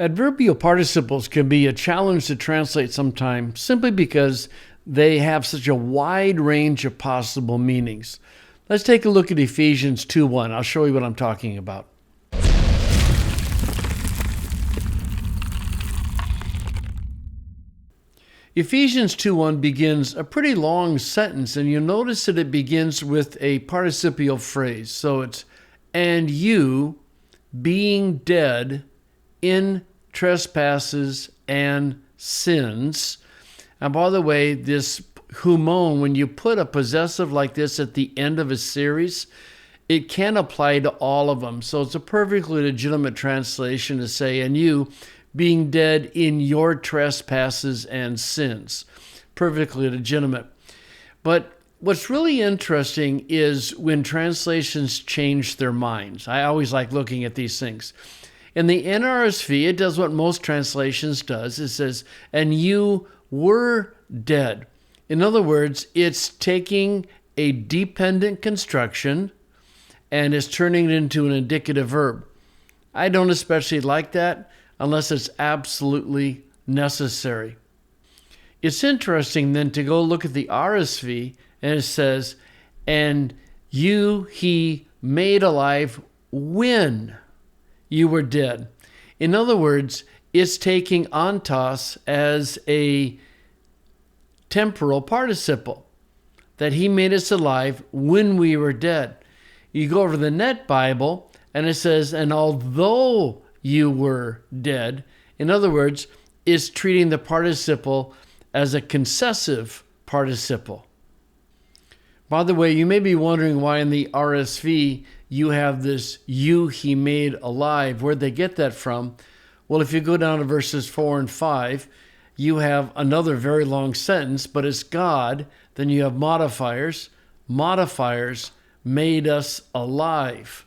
Adverbial participles can be a challenge to translate sometimes simply because they have such a wide range of possible meanings. Let's take a look at Ephesians 2:1. I'll show you what I'm talking about. Ephesians 2:1 begins a pretty long sentence, and you'll notice that it begins with a participial phrase. So it's, and you, being dead in trespasses and sins. And by the way, this humon, when you put a possessive like this at the end of a series, it can apply to all of them. So it's a perfectly legitimate translation to say, and you being dead in your trespasses and sins. Perfectly legitimate. But what's really interesting is when translations change their minds. I always like looking at these things. In the NRSV, it does what most translations does. It says, and you were dead. In other words, it's taking a dependent construction and is turning it into an indicative verb. I don't especially like that unless it's absolutely necessary. It's interesting then to go look at the RSV, and it says, and he made alive when you were dead. In other words, it's taking ontos as a temporal participle, that he made us alive when we were dead. You go over the Net Bible, and it says, and although you were dead. In other words, it's treating the participle as a concessive participle. By the way, you may be wondering why in the RSV you have this he made alive. Where'd they get that from? Well, if you go down to verses 4 and 5, you have another very long sentence, but it's God. Then you have modifiers. Modifiers made us alive.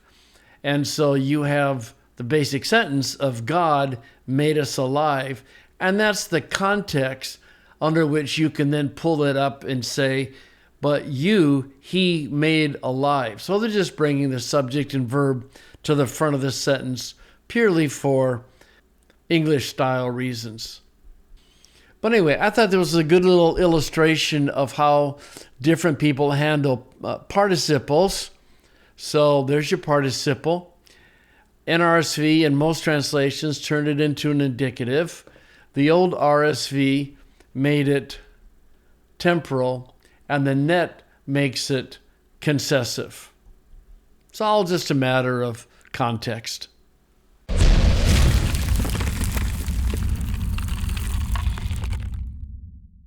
And so you have the basic sentence of God made us alive. And that's the context under which you can then pull it up and say, but he made alive. So they're just bringing the subject and verb to the front of the sentence purely for English style reasons. But anyway, I thought there was a good little illustration of how different people handle participles. So there's your participle. NRSV and most translations turned it into an indicative. The old RSV made it temporal, and the Net makes it concessive. It's all just a matter of context.